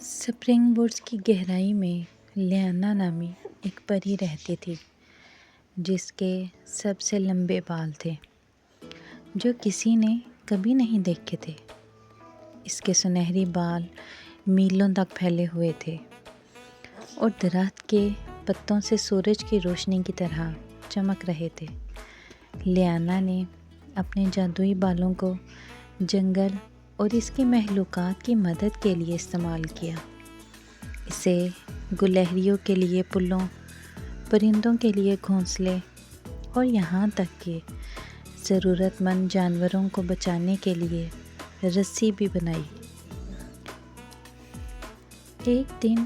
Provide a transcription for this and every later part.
Spring woods کی گہرائی میں لیانا نامی ایک پری رہتی تھی جس کے سب سے لمبے بال تھے جو کسی نے کبھی نہیں دیکھے تھے۔ اس کے سنہری بال میلوں تک پھیلے ہوئے تھے اور درخت کے پتوں سے سورج کی روشنی کی طرح چمک رہے تھے۔ لیانا نے اپنے جادوئی بالوں کو جنگل اور اس کی مخلوقات کی مدد کے لیے استعمال کیا۔ اسے گلہریوں کے لیے پلوں، پرندوں کے لیے گھونسلے اور یہاں تک کہ ضرورت مند جانوروں کو بچانے کے لیے رسی بھی بنائی۔ ایک دن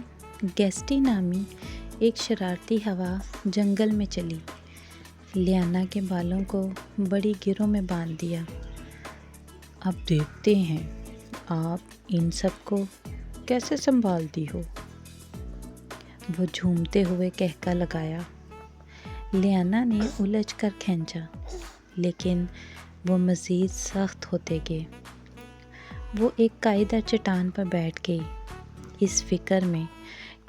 گیسٹی نامی ایک شرارتی ہوا جنگل میں چلی، لیانا کے بالوں کو بڑی گروہ میں باندھ دیا۔ اب دیکھتے ہیں آپ ان سب کو کیسے سنبھالتی ہو، وہ جھومتے ہوئے کہکا لگایا۔ لیانا نے الجھ کر کھینچا لیکن وہ مزید سخت ہوتے گئے۔ وہ ایک قاعدہ چٹان پر بیٹھ گئی، اس فکر میں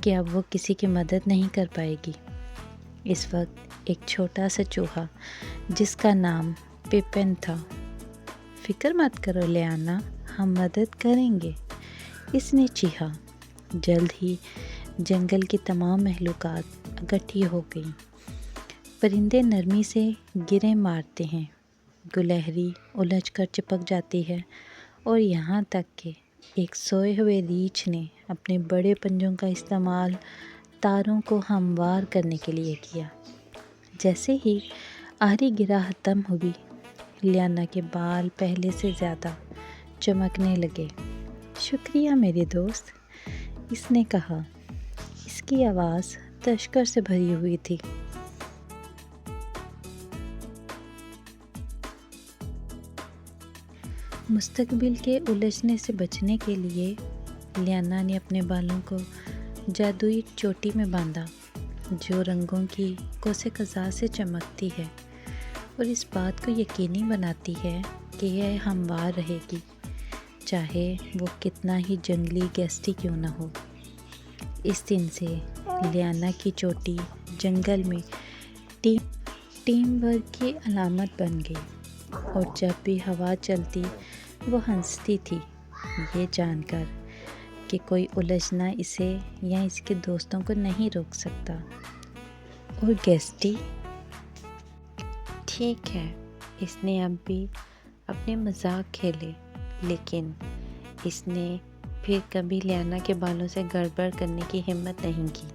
کہ اب وہ کسی کی مدد نہیں کر پائے گی۔ اس وقت ایک چھوٹا سا چوہا جس کا نام پیپن تھا۔ فکر مت کرو لیانا، ہم مدد کریں گے، اس نے چیخا۔ جلد ہی جنگل کی تمام مخلوقات اکٹھی ہو گئیں۔ پرندے نرمی سے گریں مارتے ہیں، گلہری الجھ کر چپک جاتی ہے اور یہاں تک کہ ایک سوئے ہوئے ریچھ نے اپنے بڑے پنجوں کا استعمال تاروں کو ہموار کرنے کے لیے کیا۔ جیسے ہی آخری گرہ ختم ہوئی، لیانا کے بال پہلے سے زیادہ چمکنے لگے۔ شکریہ میرے دوست، اس نے کہا۔ اس کی آواز تشکر سے بھری ہوئی تھی۔ مستقبل کے الجھنے سے بچنے کے لیے لیانا نے اپنے بالوں کو جادوئی چوٹی میں باندھا جو رنگوں کی قوس قزح سے چمکتی ہے اور اس بات کو یقینی بناتی ہے کہ یہ ہموار رہے گی، چاہے وہ کتنا ہی جنگلی گیسٹی کیوں نہ ہو۔ اس دن سے لیانا کی چوٹی جنگل میں ٹیم ورک کی علامت بن گئی اور جب بھی ہوا چلتی وہ ہنستی تھی، یہ جان کر کہ کوئی الجھنا اسے یا اس کے دوستوں کو نہیں روک سکتا۔ اور گیسٹی ٹھیک ہے، اس نے اب بھی اپنے مذاق کھیلے، لیکن اس نے پھر کبھی لیانا کے بالوں سے گڑبڑ کرنے کی ہمت نہیں کی۔